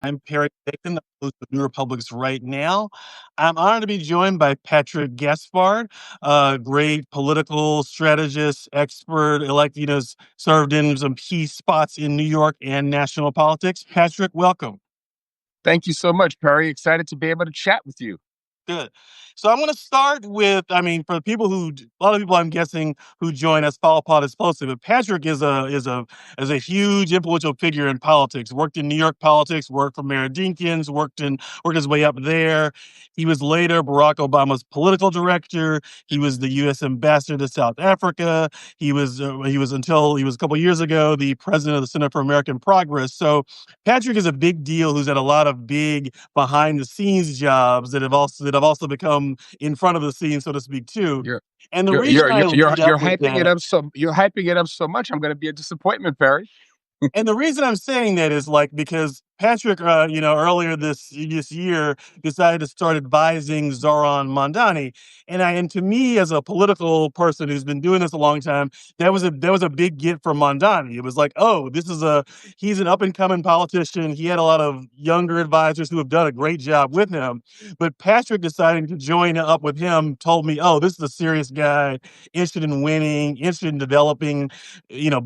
I'm Perry Bacon, the host of New Republics Right Now. I'm honored to be joined by Patrick Gaspard, a great political strategist, expert, has served in some key spots in New York and national politics. Patrick, welcome. Thank you so much, Perry. Excited to be able to chat with you. Good. So I'm going to start with, for the people a lot of people I'm guessing who join us follow politics closely, but Patrick is a huge influential figure in politics. Worked in New York politics, worked for Mayor Dinkins, worked his way up there. He was later Barack Obama's political director. He was the U.S. ambassador to South Africa. Until he was a couple years ago the president of the Center for American Progress. So Patrick is a big deal who's had a lot of big behind the scenes jobs that have also become in front of the scene, so to speak, too. You're And the you're reason you're I you're you're, lead up you're with hyping it that up so much. I'm going to be a disappointment, Perry. And the reason I'm saying that is because Patrick, earlier this year decided to start advising Zoran Mamdani, and to me, as a political person who's been doing this a long time, that was a big get for Mamdani. It was like, oh, he's an up and coming politician. He had a lot of younger advisors who have done a great job with him, but Patrick deciding to join up with him told me, oh, this is a serious guy, interested in winning, interested in developing,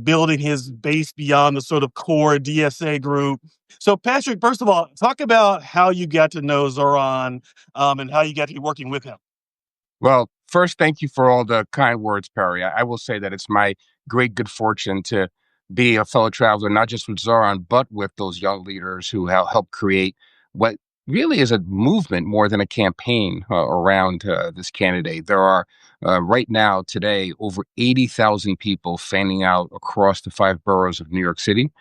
building his base beyond the sort of core DSA group. So, Patrick, first of all, talk about how you got to know Zoran, and how you got to be working with him. Well, first, thank you for all the kind words, Perry. I will say that it's my great good fortune to be a fellow traveler, not just with Zoran, but with those young leaders who help create what really is a movement more than a campaign around this candidate. There are right now, today, over 80,000 people fanning out across the five boroughs of New York City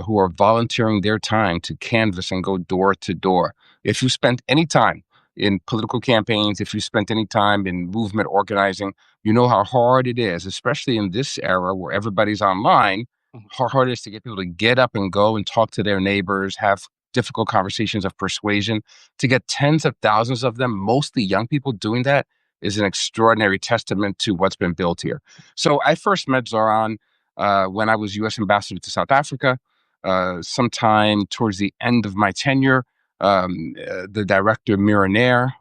who are volunteering their time to canvass and go door to door. If you spent any time in political campaigns, if you spent any time in movement organizing, you know how hard it is, especially in this era where everybody's online, Mhm. how hard it is to get people to get up and go and talk to their neighbors, have difficult conversations of persuasion. To get tens of thousands of them, mostly young people, doing that is an extraordinary testament to what's been built here. So I first met Zoran when I was U.S. ambassador to South Africa, sometime towards the end of my tenure. The director Mira Nair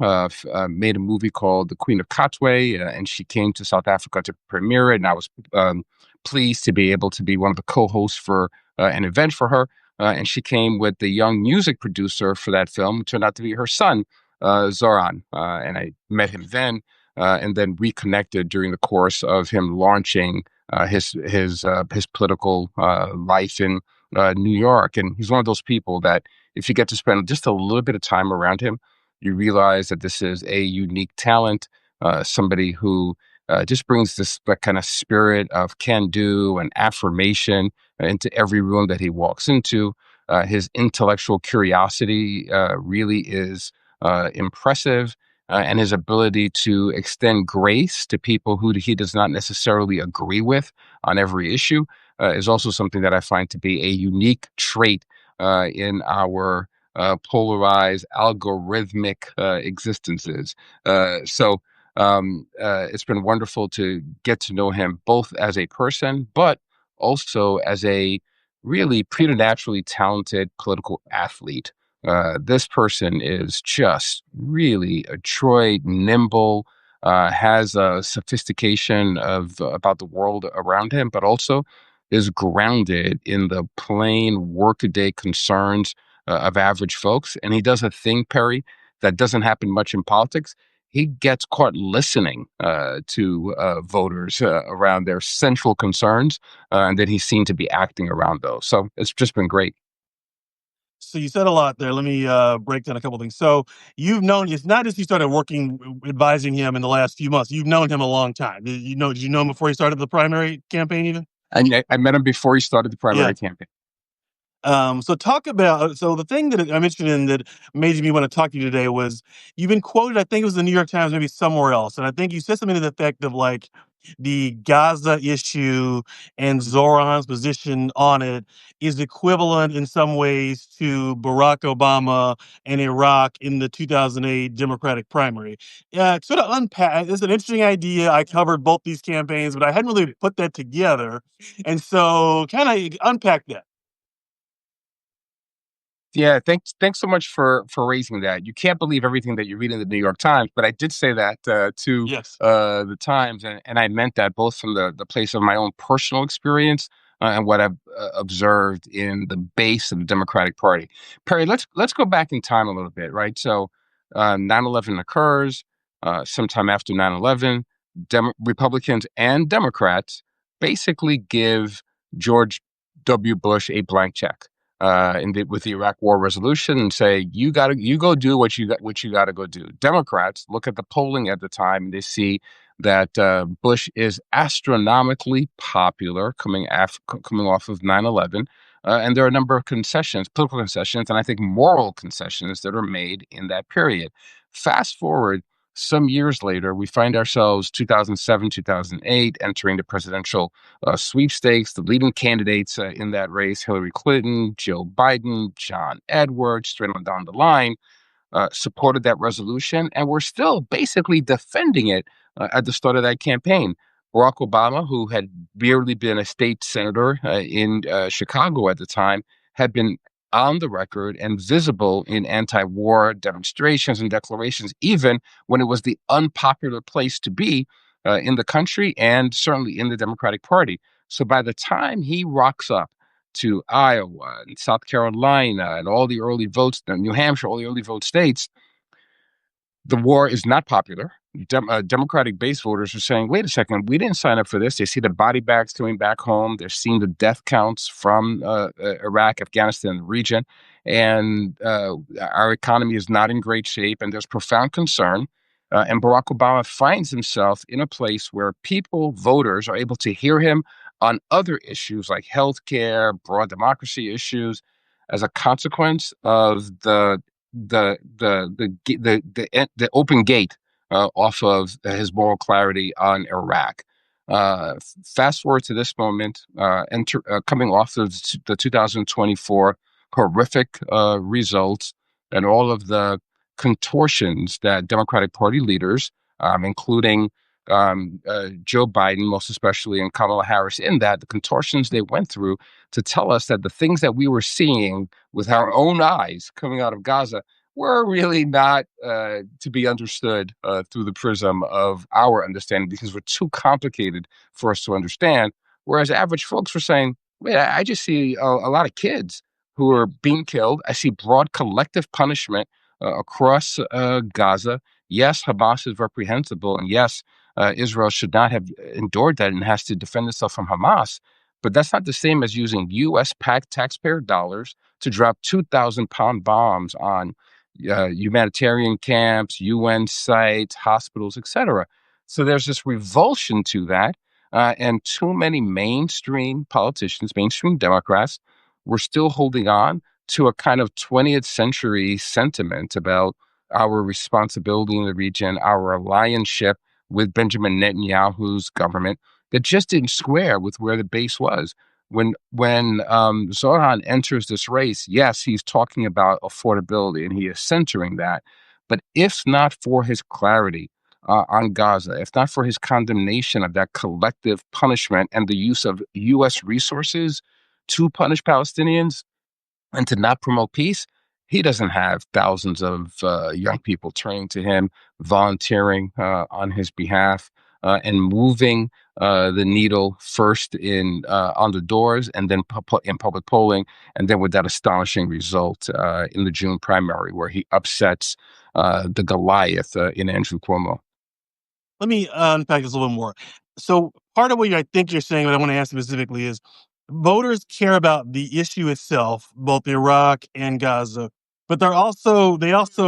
made a movie called The Queen of Katwe, and she came to South Africa to premiere it. And I was pleased to be able to be one of the co-hosts for an event for her. And she came with the young music producer for that film, who turned out to be her son, Zoran. And I met him then, and then reconnected during the course of him launching his political life in New York. And he's one of those people that, if you get to spend just a little bit of time around him, you realize that this is a unique talent, somebody who just brings this that kind of spirit of can do and affirmation into every room that he walks into. His intellectual curiosity really is impressive. And his ability to extend grace to people who he does not necessarily agree with on every issue is also something that I find to be a unique trait in our polarized algorithmic existences. It's been wonderful to get to know him both as a person, but also as a really preternaturally talented political athlete. This person is just really adroit, nimble, has a sophistication of about the world around him, but also is grounded in the plain workaday concerns of average folks. And he does a thing, Perry, that doesn't happen much in politics. He gets caught listening to voters around their central concerns, and then he's seen to be acting around those. So it's just been great. So you said a lot there. Let me break down a couple things. So it's not just you started working advising him in the last few months. You've known him a long time. Did you know him before he started the primary campaign even? And I met him before he started the Yeah. primary campaign. So the thing that I'm interested in that made me want to talk to you today was you've been quoted, I think it was the New York Times, maybe somewhere else. And I think you said something to the effect of like the Gaza issue and Zoran's position on it is equivalent in some ways to Barack Obama and Iraq in the 2008 Democratic primary. Yeah, sort of unpack. It's an interesting idea. I covered both these campaigns, but I hadn't really put that together. And so kind of unpack that. Yeah, thanks so much for raising that. You can't believe everything that you read in the New York Times, but I did say that to Yes. the Times, and I meant that both from the place of my own personal experience and what I've observed in the base of the Democratic Party. Perry, let's go back in time a little bit, right? So, 9/11 occurs. Sometime after 9/11, Republicans and Democrats basically give George W. Bush a blank check with the Iraq War resolution and say you go do what you got to go do. Democrats look at the polling at the time and they see that Bush is astronomically popular coming off of 9/11. And there are a number of concessions, political concessions, and I think moral concessions that are made in that period. Fast forward some years later, we find ourselves 2007, 2008, entering the presidential sweepstakes. The leading candidates in that race, Hillary Clinton, Joe Biden, John Edwards, straight on down the line, supported that resolution, and we're still basically defending it at the start of that campaign. Barack Obama, who had barely been a state senator in Chicago at the time, had been on the record and visible in anti-war demonstrations and declarations, even when it was the unpopular place to be in the country and certainly in the Democratic Party. So by the time he rocks up to Iowa and South Carolina and all the early votes, New Hampshire, all the early vote states, the war is not popular. Democratic base voters are saying, wait a second, we didn't sign up for this. They see the body bags coming back home. They're seeing the death counts from Iraq, Afghanistan, the region. And our economy is not in great shape. And there's profound concern. And Barack Obama finds himself in a place where people, voters, are able to hear him on other issues like healthcare, broad democracy issues, as a consequence of the open gate off of his moral clarity on Iraq. Fast forward to this moment, coming off of the 2024 horrific results and all of the contortions that Democratic Party leaders, including Joe Biden, most especially, and Kamala Harris, in that the contortions they went through to tell us that the things that we were seeing with our own eyes coming out of Gaza were really not to be understood through the prism of our understanding because we're too complicated for us to understand. Whereas average folks were saying, wait, I just see a lot of kids who are being killed. I see broad collective punishment across Gaza. Yes, Hamas is reprehensible. And yes, Israel should not have endured that and has to defend itself from Hamas. But that's not the same as using U.S. taxpayer dollars to drop 2,000-pound bombs on humanitarian camps, UN sites, hospitals, etc. So there's this revulsion to that. And too many mainstream politicians, mainstream Democrats, were still holding on to a kind of 20th century sentiment about our responsibility in the region, our alliance with Benjamin Netanyahu's government that just didn't square with where the base was. When Zoran enters this race, yes, he's talking about affordability and he is centering that. But if not for his clarity on Gaza, if not for his condemnation of that collective punishment and the use of U.S. resources to punish Palestinians, and to not promote peace, he doesn't have thousands of young people turning to him, volunteering on his behalf, and moving the needle first in on the doors, and then in public polling, and then with that astonishing result in the June primary, where he upsets the Goliath in Andrew Cuomo. Let me unpack this a little more. So part of what I think you're saying, what I want to ask specifically is voters care about the issue itself, both Iraq and Gaza, but they also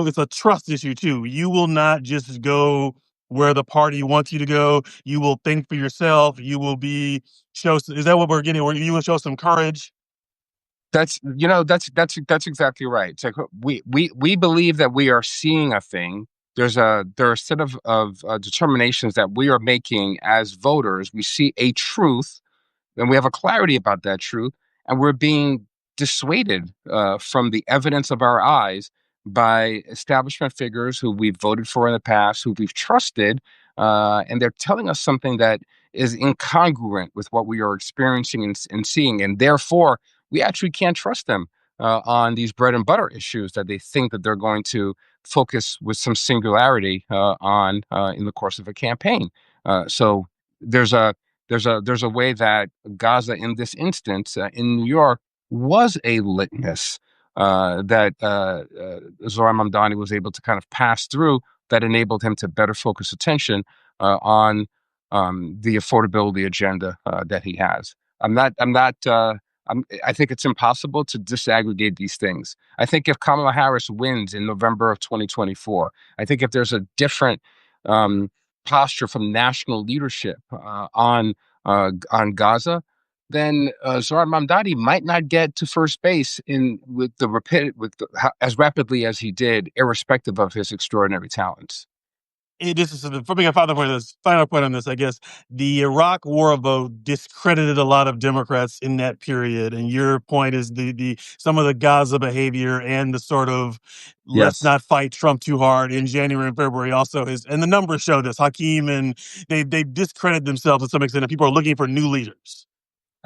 it's a trust issue too. You will not just go where the party wants you to go. You will think for yourself. You will be is that what we're getting? Where you will show some courage? That's exactly right. It's like we believe that we are seeing a thing. There are a set of determinations that we are making as voters. We see a truth and we have a clarity about that truth, and we're being dissuaded from the evidence of our eyes by establishment figures who we've voted for in the past, who we've trusted, and they're telling us something that is incongruent with what we are experiencing and seeing, and therefore we actually can't trust them. on these bread and butter issues that they think that they're going to focus with some singularity on in the course of a campaign. So there's a there's a way that Gaza, in this instance, in New York, was a litmus that Zohran Mamdani was able to kind of pass through that enabled him to better focus attention on the affordability agenda that he has. I think it's impossible to disaggregate these things. I think if Kamala Harris wins in November of 2024, I think if there's a different um, posture from national leadership on Gaza, then Zohran Mamdani might not get to first base in with the as rapidly as he did, irrespective of his extraordinary talents. This is for me a final point on this. I guess the Iraq War vote discredited a lot of Democrats in that period, and your point is the some of the Gaza behavior and the sort of let's Yes. not fight Trump too hard in January and February also is, and the numbers show this. Hakeem and they discredit themselves to some extent, and people are looking for new leaders.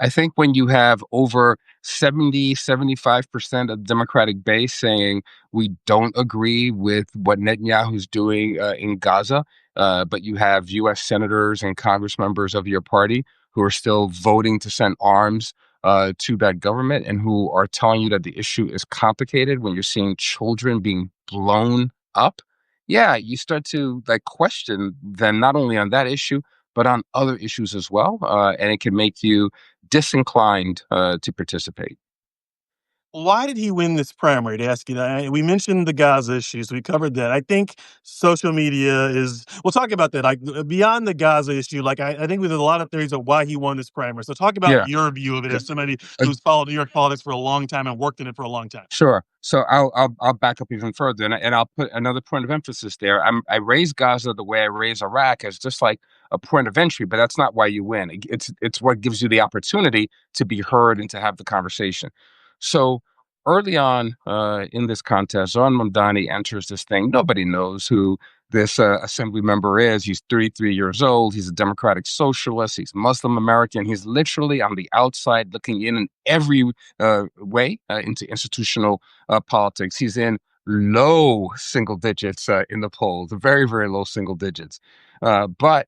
I think when you have over 75% of the Democratic base saying we don't agree with what Netanyahu's doing in Gaza, but you have U.S. senators and Congress members of your party who are still voting to send arms to that government and who are telling you that the issue is complicated when you're seeing children being blown up. Yeah, you start to like question them not only on that issue, but on other issues as well. And it can make you disinclined to participate. Why did he win this primary? To ask you that, we mentioned the Gaza issues. We covered that. I think social media is. We'll talk about that. Like beyond the Gaza issue, like I think there's a lot of theories of why he won this primary. So talk about Yeah. your view of it Yeah. as somebody Uh, who's followed New York politics for a long time and worked in it for a long time. Sure. So I'll back up even further, and I'll put another point of emphasis there. I raise Gaza the way I raise Iraq as just like a point of entry, but that's not why you win. It's what gives you the opportunity to be heard and to have the conversation. So early on in this contest, Zohran Mamdani enters this thing. Nobody knows who this assembly member is. He's 33 years old. He's a democratic socialist. He's Muslim American. He's literally on the outside looking in every way into institutional politics. He's in low single digits in the polls, very, very low single digits. But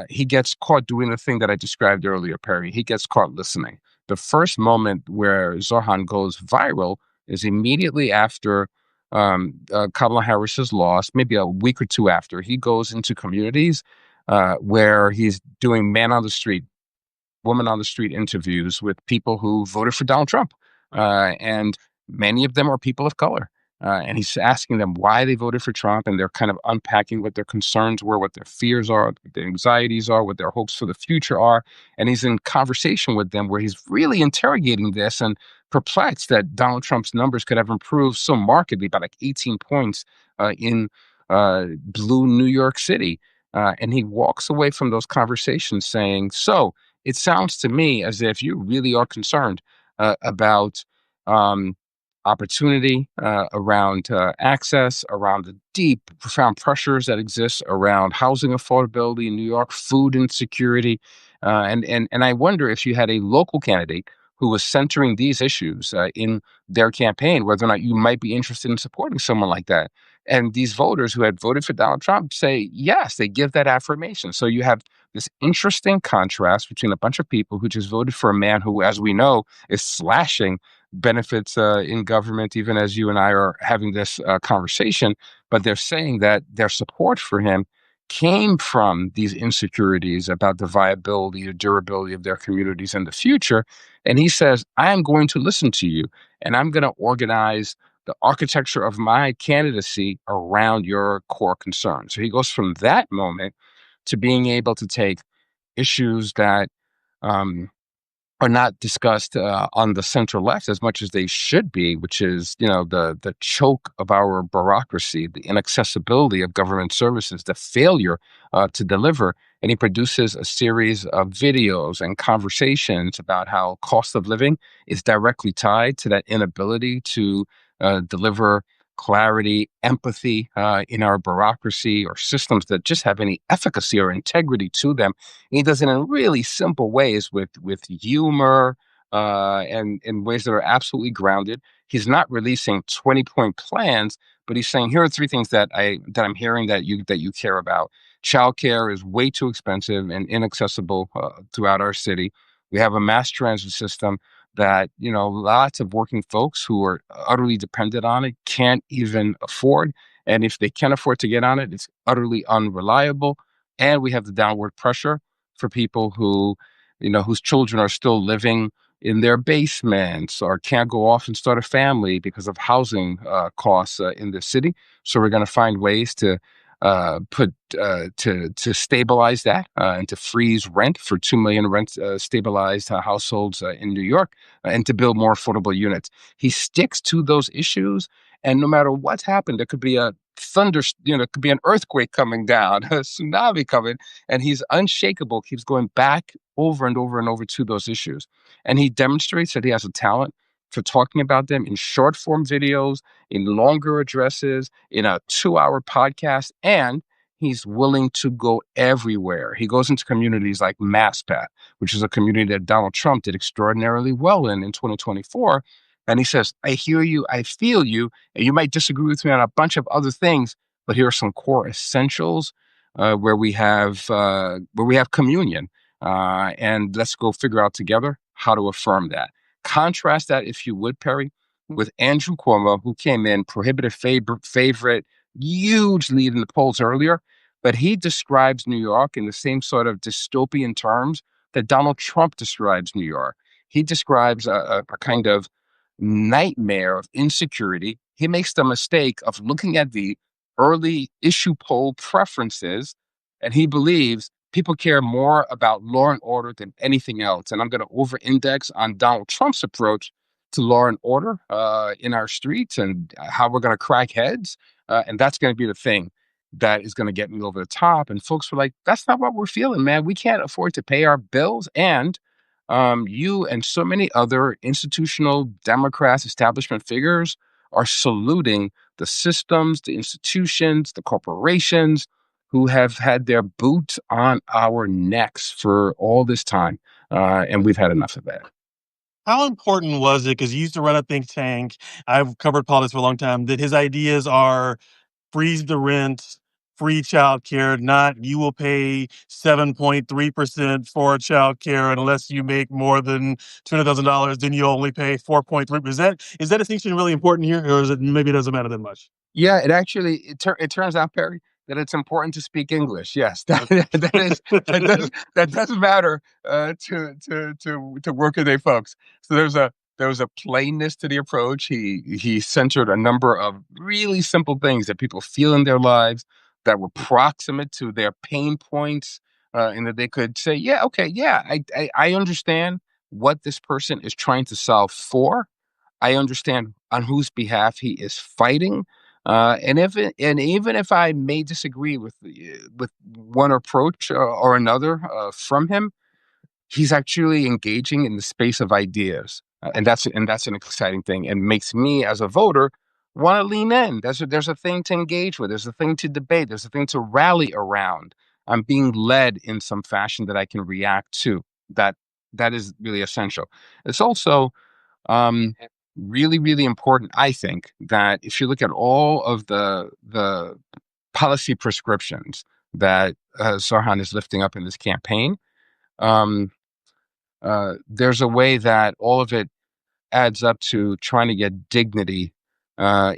he gets caught doing the thing that I described earlier, Perry. He gets caught listening. The first moment where Zohan goes viral is immediately after Kamala Harris's loss, maybe a week or two after. He goes into communities where he's doing man on the street, woman on the street interviews with people who voted for Donald Trump. And many of them are people of color. And he's asking them why they voted for Trump, and they're kind of unpacking what their concerns were, what their fears are, what their anxieties are, what their hopes for the future are. And he's in conversation with them where he's really interrogating this and perplexed that Donald Trump's numbers could have improved so markedly by like 18 points in blue New York City. And he walks away from those conversations saying, so, it sounds to me as if you really are concerned about um, opportunity, around access, around the deep, profound pressures that exist around housing affordability in New York, food insecurity, and I wonder if you had a local candidate who was centering these issues in their campaign, whether or not you might be interested in supporting someone like that. And these voters who had voted for Donald Trump say yes, they give that affirmation. So you have this interesting contrast between a bunch of people who just voted for a man who, as we know, is slashing benefits in government, even as you and I are having this conversation. But they're saying that their support for him came from these insecurities about the viability, the durability of their communities in the future. And he says, I am going to listen to you, and I'm going to organize the architecture of my candidacy around your core concerns. So he goes from that moment to being able to take issues that um, are not discussed on the center left as much as they should be, which is, the choke of our bureaucracy, the inaccessibility of government services, the failure to deliver. And he produces a series of videos and conversations about how cost of living is directly tied to that inability to deliver clarity, empathy in our bureaucracy or systems that just have any efficacy or integrity to them. And he does it in really simple ways with humor and in ways that are absolutely grounded. He's not releasing 20-point plans, but he's saying, here are three things that I'm hearing that you care about. Childcare is way too expensive and inaccessible throughout our city. We have a mass transit system that, lots of working folks who are utterly dependent on it can't even afford. And if they can afford to get on it, it's utterly unreliable. And we have the downward pressure for people whose children are still living in their basements or can't go off and start a family because of housing costs in the city. So we're going to find ways to to stabilize that and to freeze rent for 2 million rent stabilized households in New York and to build more affordable units. He sticks to those issues, and no matter what's happened, there could be a it could be an earthquake coming down, a tsunami coming, and he's unshakable. Keeps going back over and over and over to those issues, and he demonstrates that he has a talent for talking about them in short form videos, in longer addresses, in a 2-hour podcast, and he's willing to go everywhere. He goes into communities like MassPat, which is a community that Donald Trump did extraordinarily well in 2024. And he says, I hear you, I feel you, and you might disagree with me on a bunch of other things, but here are some core essentials where we have communion. And let's go figure out together how to affirm that. Contrast that, if you would, Perry, with Andrew Cuomo, who came in prohibitive favorite, huge lead in the polls earlier, but he describes New York in the same sort of dystopian terms that Donald Trump describes New York. He describes a kind of nightmare of insecurity. He makes the mistake of looking at the early issue poll preferences, and he believes people care more about law and order than anything else. And I'm going to over index on Donald Trump's approach to law and order in our streets and how we're going to crack heads. And that's going to be the thing that is going to get me over the top. And folks were like, that's not what we're feeling, man. We can't afford to pay our bills. And you and so many other institutional Democrats, establishment figures are saluting the systems, the institutions, the corporations who have had their boots on our necks for all this time. And we've had enough of that. How important was it? Because he used to run a think tank. I've covered politics for a long time. That his ideas are freeze the rent, free childcare, not you will pay 7.3% for childcare unless you make more than $200,000, then you only pay 4.3%. Is that distinction really important here, or is it maybe it doesn't matter that much? Yeah, it turns out, Perry, that it's important to speak English. Yes, that does matter to working day folks. So there was a plainness to the approach. He centered a number of really simple things that people feel in their lives that were proximate to their pain points, and that they could say, yeah, okay, yeah, I understand what this person is trying to solve for. I understand on whose behalf he is fighting. And even if I may disagree with one approach or another from him, he's actually engaging in the space of ideas, and that's an exciting thing, and makes me as a voter want to lean in. There's a thing to engage with. There's a thing to debate. There's a thing to rally around. I'm being led in some fashion that I can react to. That is really essential. It's also um, really, really important, I think, that if you look at all of the policy prescriptions that Sirhan is lifting up in this campaign, um, there's a way that all of it adds up to trying to get dignity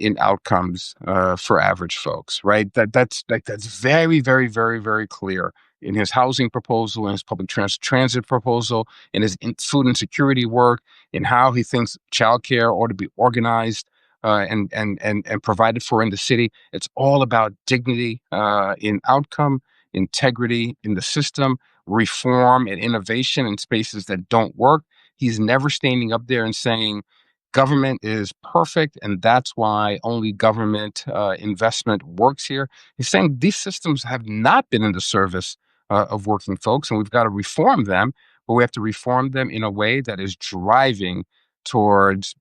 in outcomes for average folks, right? That's very, very, very, very clear in his housing proposal, in his public transit proposal, in his food insecurity work, in how he thinks childcare ought to be organized and provided for in the city. It's all about dignity in outcome, integrity in the system, reform and innovation in spaces that don't work. He's never standing up there and saying government is perfect and that's why only government investment works here. He's saying these systems have not been in the service of working folks, and we've got to reform them, but we have to reform them in a way that is driving towards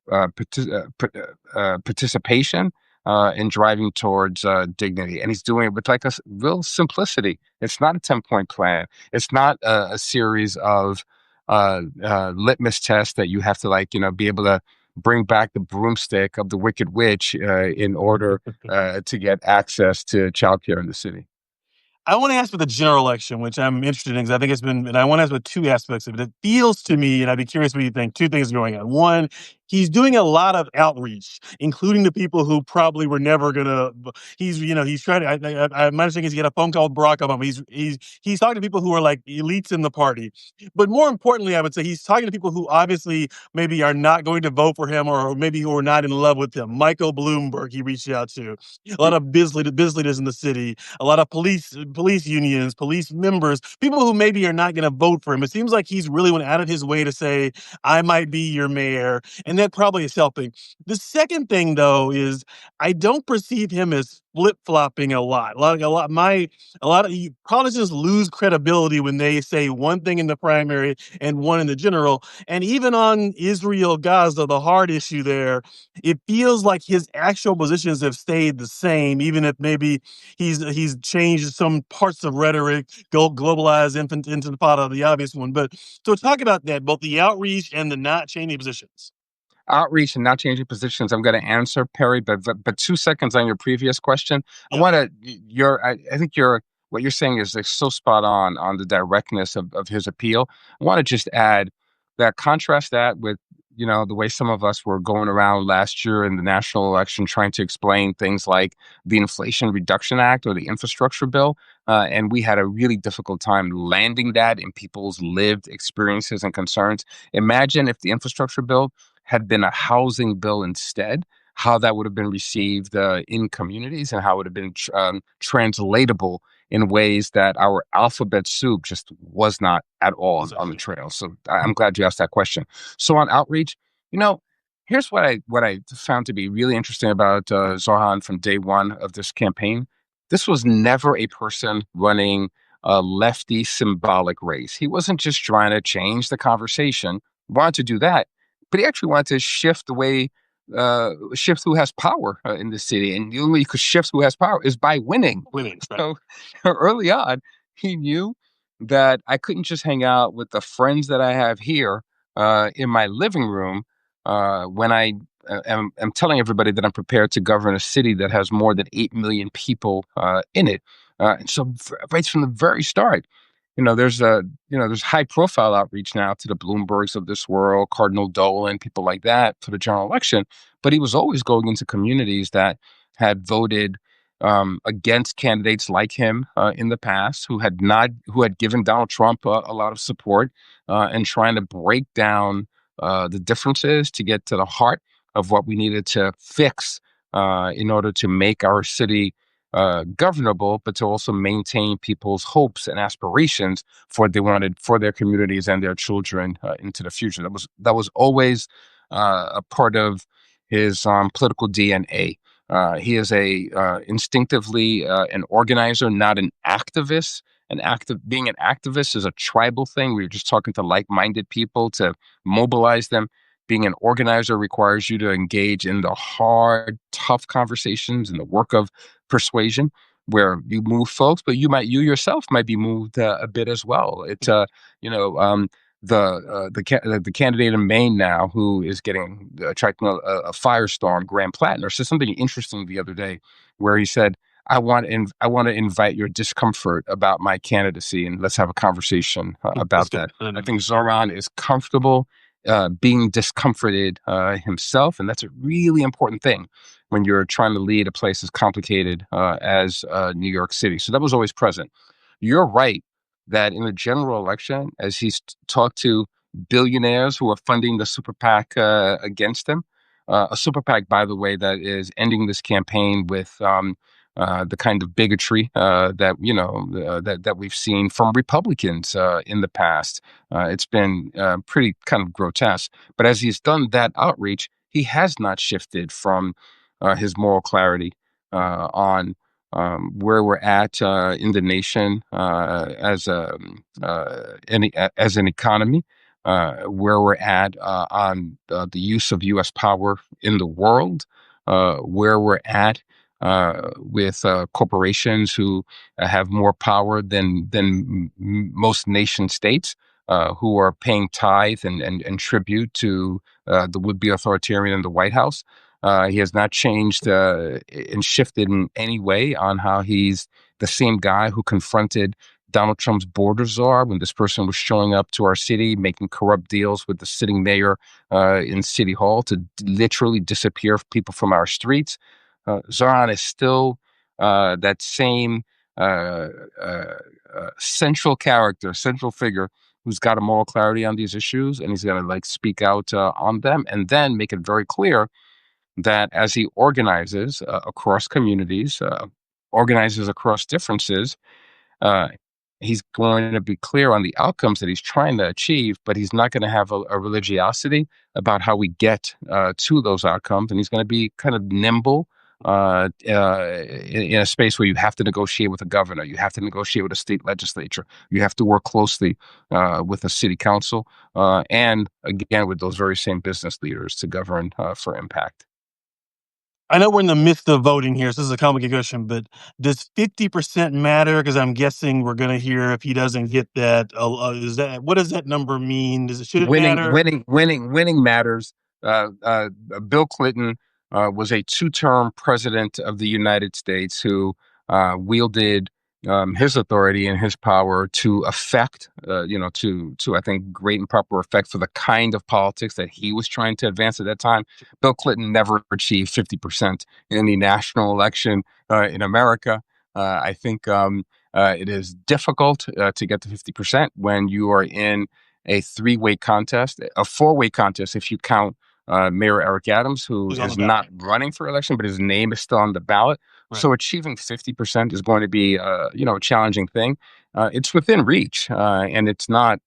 participation and driving towards dignity. And he's doing it with like a real simplicity. It's not a 10-point plan. It's not a series of litmus tests that you have to be able to bring back the broomstick of the Wicked Witch in order to get access to childcare in the city. I want to ask about the general election, which I'm interested in because I think it's been, and I want to ask about two aspects of it. It feels to me, and I'd be curious what you think, two things going on. One, he's doing a lot of outreach, including the people who probably were never gonna. He's trying to. My understanding is he got a phone call with Barack Obama. He's talking to people who are like elites in the party, but more importantly, I would say he's talking to people who obviously maybe are not going to vote for him, or maybe who are not in love with him. Michael Bloomberg, he reached out to a lot of business leaders in the city, a lot of police unions, police members, people who maybe are not going to vote for him. It seems like he's really went out of his way to say, "I might be your mayor," and that probably is helping. The second thing, though, is I don't perceive him as flip flopping a lot. A lot of politicians lose credibility when they say one thing in the primary and one in the general. And even on Israel Gaza, the hard issue there, it feels like his actual positions have stayed the same, even if maybe he's changed some parts of rhetoric, globalized intifada, the obvious one. But so talk about that, both the outreach and the not changing positions. Outreach and not changing positions. I'm going to answer Perry, but 2 seconds on your previous question. I Yeah, want to I think what you're saying is like so spot on the directness of his appeal. I want to just add that contrast that with the way some of us were going around last year in the national election trying to explain things like the Inflation Reduction Act or the infrastructure bill, and we had a really difficult time landing that in people's lived experiences and concerns. Imagine if the infrastructure bill had been a housing bill instead, how that would have been received in communities and how it would have been translatable in ways that our alphabet soup just was not at all on the exactly. trail. So I'm glad you asked that question. So on outreach, you know, here's what I found to be really interesting about Zohan from day one of this campaign. This was never a person running a lefty symbolic race. He wasn't just trying to change the conversation. Wanted to do that, but he actually wanted to shift the way, shift who has power in the city. And the only way you could shift who has power is by winning. Winning, right? So early on, he knew that I couldn't just hang out with the friends that I have here in my living room when I am telling everybody that I'm prepared to govern a city that has more than 8 million people in it. And so right from the very start, there's high profile outreach now to the Bloombergs of this world, Cardinal Dolan, people like that for the general election. But he was always going into communities that had voted against candidates like him in the past, who had given Donald Trump a lot of support, and trying to break down the differences to get to the heart of what we needed to fix in order to make our city governable, but to also maintain people's hopes and aspirations for what they wanted for their communities and their children into the future. That was always a part of his political DNA. He is a instinctively an organizer, not an activist. Being an activist is a tribal thing. We're just talking to like-minded people to mobilize them. Being an organizer requires you to engage in the hard, tough conversations and the work of persuasion, where you move folks, but you yourself might be moved a bit as well. You know, um, the candidate in Maine now who is getting attracting a firestorm, Graham Plattner, said something interesting the other day, where he said, I want to invite your discomfort about my candidacy, and let's have a conversation That's about good. that. I think Zoran is comfortable being discomforted himself, and that's a really important thing when you're trying to lead a place as complicated as New York City. So that was always present. You're right that in the general election, as he's talked to billionaires who are funding the super PAC against him, a super PAC, by the way, that is ending this campaign with the kind of bigotry that we've seen from Republicans in the past. It's been pretty kind of grotesque. But as he's done that outreach, he has not shifted from his moral clarity on where we're at in the nation as an economy, where we're at on the use of U.S. power in the world, where we're at with corporations who have more power than most nation states. who are paying tithe and tribute to the would-be authoritarian in the White House. He has not changed and shifted in any way on how he's the same guy who confronted Donald Trump's border czar when this person was showing up to our city, making corrupt deals with the sitting mayor in City Hall to literally disappear people from our streets. Zoran is still that same uh, uh, central character, central figure who's got a moral clarity on these issues, and he's going to like speak out on them, and then make it very clear that as he organizes across communities, organizes across differences, uh, he's going to be clear on the outcomes that he's trying to achieve, but he's not going to have a religiosity about how we get to those outcomes. And he's going to be kind of nimble in a space where you have to negotiate with a governor, you have to negotiate with a state legislature, you have to work closely with a city council, and again with those very same business leaders to govern for impact. I know we're in the midst of voting here, so this is a complicated question, but does 50% matter? Because I'm guessing we're going to hear if he doesn't get that. Is that what does that number mean? Should it matter? Winning matters. Bill Clinton was a two-term president of the United States who wielded his authority and his power to affect, to I think great and proper effect for the kind of politics that he was trying to advance at that time. Bill Clinton never achieved 50% in any national election in America. I think it is difficult to get to 50% when you are in a three-way contest, a four-way contest if you count Mayor Eric Adams, who Who's on the is ballot? not running for election, but his name is still on the ballot. Right. So achieving 50% is going to be, a challenging thing. It's within reach, and it's not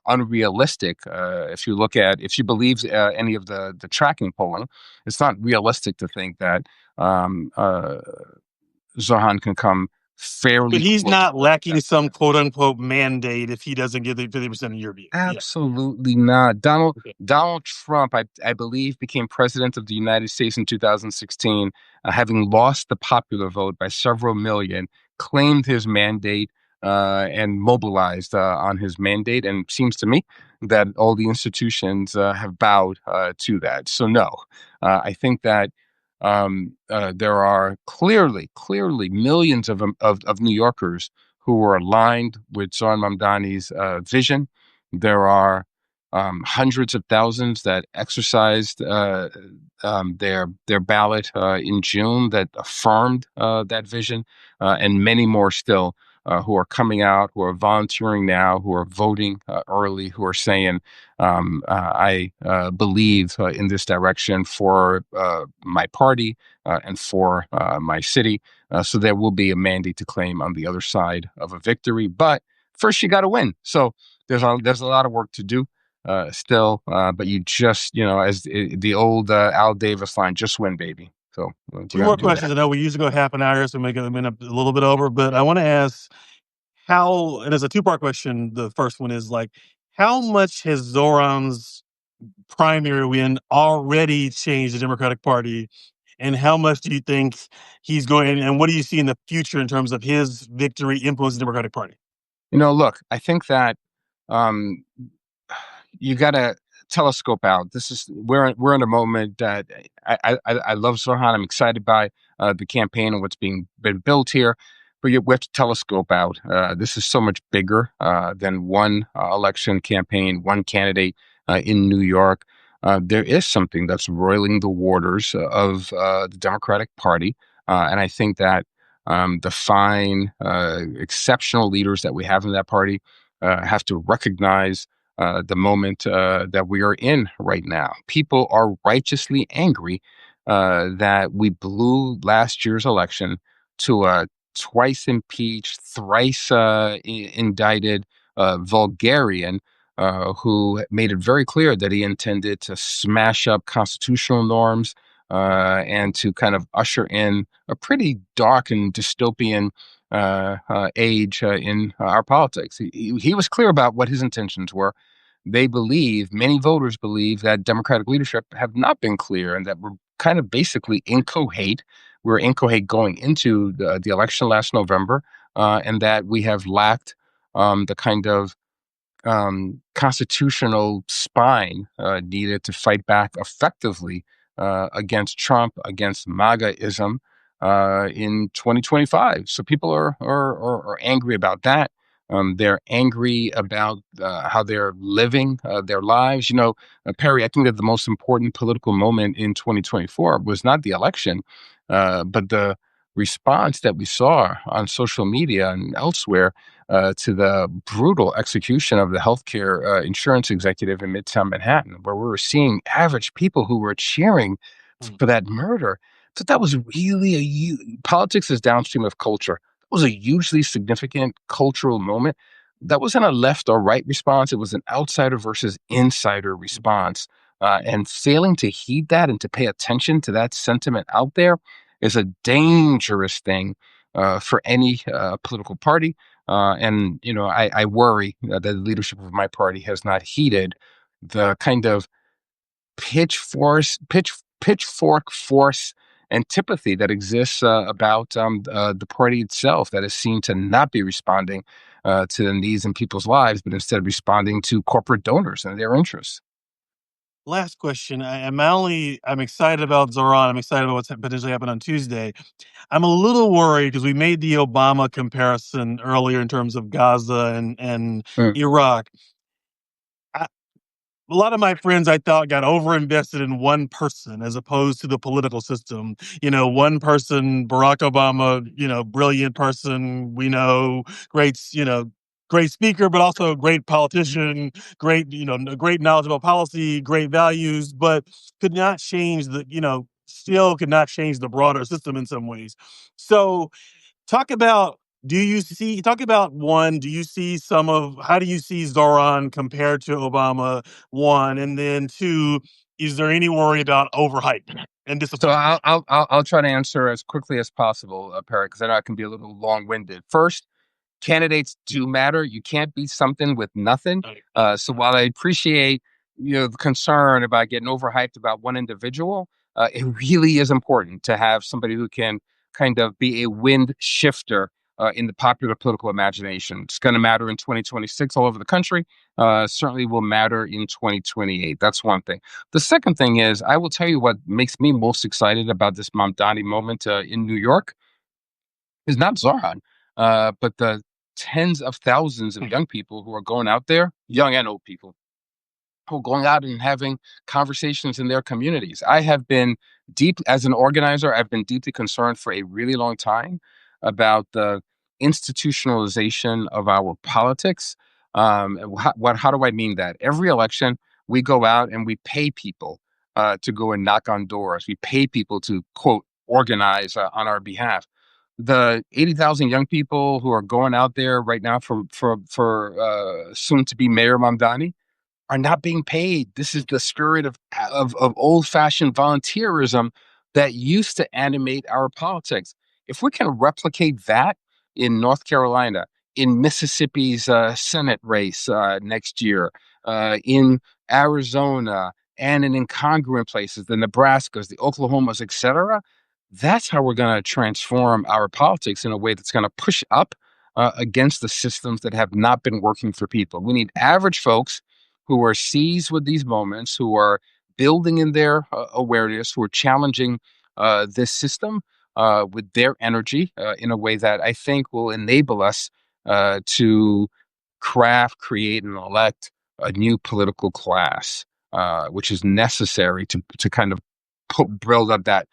unrealistic. If you believe any of the tracking polling, it's not realistic to think that Zohan can come But fairly he's close not to lacking that. some quote unquote mandate if he doesn't get the 50% in your view. Yeah. Absolutely not. Okay. Donald Trump, I believe, became president of the United States in 2016, having lost the popular vote by several million, claimed his mandate and mobilized on his mandate. And it seems to me that all the institutions have bowed to that. So no, I think that there are clearly millions of New Yorkers who were aligned with Zoran Mamdani's vision. There are hundreds of thousands that exercised their ballot in June that affirmed that vision, and many more still who are coming out, who are volunteering now, who are voting early, who are saying, I believe in this direction for my party and for my city. So there will be a mandate to claim on the other side of a victory. But first, you got to win. So there's a lot of work to do still. But you just, as the old Al Davis line, just win, baby. So we're Two going to more do questions. I that. know we usually go half an hour, so we make it a minute a little bit over, but I want to ask how, and as a two-part question, the first one is like, how much has Zoran's primary win already changed the Democratic Party? And how much do you think he's going, and what do you see in the future in terms of his victory influence the Democratic Party? Look, I think that um, you got to telescope out. We're in a moment that I love Zohan. I'm excited by the campaign and what's been built here, but we have to telescope out. This is so much bigger than one election campaign, one candidate in New York. There is something that's roiling the waters of the Democratic Party, and I think that the fine, exceptional leaders that we have in that party have to recognize the moment that we are in right now. People are righteously angry that we blew last year's election to a twice impeached, thrice indicted vulgarian who made it very clear that he intended to smash up constitutional norms and to kind of usher in a pretty dark and dystopian age in our politics. He was clear about what his intentions were. Many voters believe that Democratic leadership have not been clear and that we're kind of basically incoherent. We're incoherent going into the election last November, and that we have lacked the kind of constitutional spine needed to fight back effectively against Trump, against MAGAism in 2025. So people are angry about that. They're angry about how they're living their lives. Perry, I think that the most important political moment in 2024 was not the election, but the response that we saw on social media and elsewhere to the brutal execution of the healthcare insurance executive in Midtown Manhattan, where we were seeing average people who were cheering Mm. for that murder. So that was really politics is downstream of culture. That was a hugely significant cultural moment. That wasn't a left or right response. It was an outsider versus insider response. And failing to heed that and to pay attention to that sentiment out there is a dangerous thing for any political party. I worry that the leadership of my party has not heeded the kind of pitchfork force antipathy that exists about the party itself, that is seen to not be responding to the needs in people's lives, but instead responding to corporate donors and their interests. Last question. I'm excited about Zoran. I'm excited about what's potentially happening on Tuesday. I'm a little worried because we made the Obama comparison earlier in terms of Gaza and Mm. Iraq. I, a lot of my friends I thought got overinvested in one person as opposed to the political system. One person, Barack Obama, brilliant person, we know, great speaker, but also a great politician, great, great knowledge about policy, great values, but could not change still could not change the broader system in some ways. So talk about talk about one, do you see some of how do you see Zoran compared to Obama, one, and then two, is there any worry about overhype and So disappointment? I'll try to answer as quickly as possible, Perry, because I know I can be a little long winded. First, candidates do matter. You can't beat something with nothing. Right. So while I appreciate the concern about getting overhyped about one individual, it really is important to have somebody who can kind of be a wind shifter in the popular political imagination. It's going to matter in 2026 all over the country. Certainly will matter in 2028. That's one thing. The second thing is, I will tell you what makes me most excited about this Mamdani moment in New York is not Zoran, but the tens of thousands of young people who are going out there, young and old people, who are going out and having conversations in their communities. I have been as an organizer, I've been deeply concerned for a really long time about the institutionalization of our politics. How do I mean that? Every election, we go out and we pay people to go and knock on doors. We pay people to, quote, organize on our behalf. The 80,000 young people who are going out there right now for soon to be Mayor Mamdani are not being paid. This is the spirit of old-fashioned volunteerism that used to animate our politics. If we can replicate that in North Carolina, in Mississippi's Senate race next year, in Arizona, and in incongruent places, the Nebraskas, the Oklahomas, etc., that's how we're going to transform our politics in a way that's going to push up against the systems that have not been working for people. We need average folks who are seized with these moments, who are building in their awareness, who are challenging this system with their energy in a way that I think will enable us to craft, create, and elect a new political class, which is necessary to kind of build up that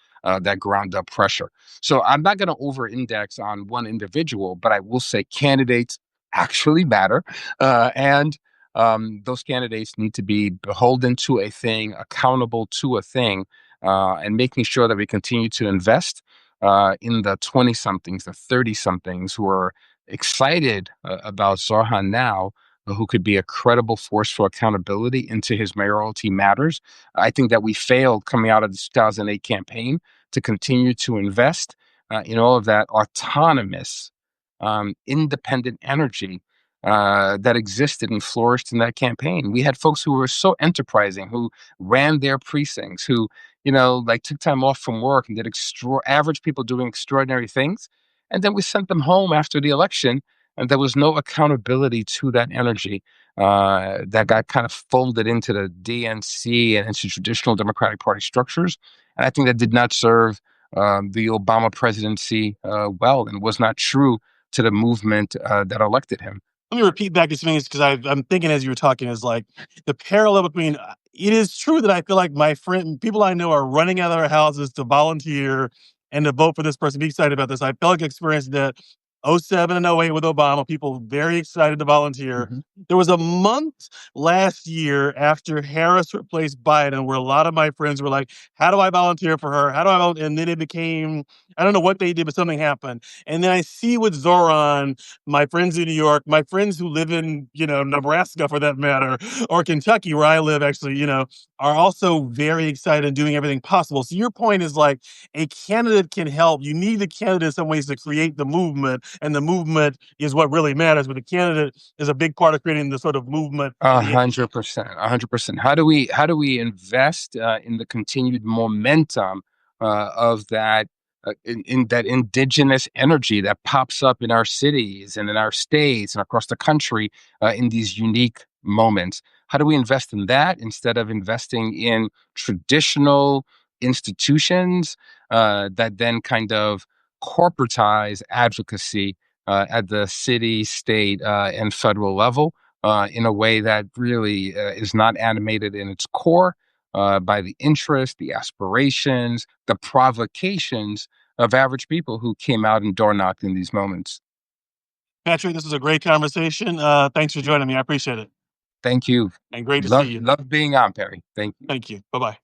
ground up pressure. So I'm not going to over index on one individual, but I will say candidates actually matter. And those candidates need to be beholden to a thing, accountable to a thing, and making sure that we continue to invest in the 20 somethings, the 30 somethings who are excited about Zarhan now, who could be a credible force for accountability into his mayoralty matters. I think that we failed coming out of the 2008 campaign to continue to invest in all of that autonomous, independent energy that existed and flourished in that campaign. We had folks who were so enterprising, who ran their precincts, who, like took time off from work and did average people doing extraordinary things. And then we sent them home after the election and there was no accountability to that energy that got kind of folded into the DNC and into traditional Democratic Party structures. And I think that did not serve the Obama presidency well, and was not true to the movement that elected him. Let me repeat back these things because I'm thinking as you were talking is like the parallel between. It is true that I feel like my friend, people I know, are running out of their houses to volunteer and to vote for this person. Be excited about this. I felt like I experienced that 07 and '08 with Obama. People very excited to volunteer. Mhm. There was a month last year after Harris replaced Biden where a lot of my friends were like, "How do I volunteer for her? How do I vote?" And then it became, I don't know what they did, but something happened. And then I see with Zoran, my friends in New York, my friends who live in, Nebraska for that matter, or Kentucky, where I live, actually, are also very excited and doing everything possible. So your point is like a candidate can help. You need the candidate in some ways to create the movement, and the movement is what really matters. But the candidate is a big part of creating the sort of movement A and the energy. 100%, 100%. How do we invest in the continued momentum of that in that indigenous energy that pops up in our cities and in our states and across the country in these unique moments? How do we invest in that instead of investing in traditional institutions that then kind of corporatize advocacy at the city, state, and federal level? In a way that really is not animated in its core by the interest, the aspirations, the provocations of average people who came out and door knocked in these moments. Patrick, this was a great conversation. Thanks for joining me. I appreciate it. Thank you. And great to see Love you. love being on, Perry. Thank you. Thank you. Bye bye.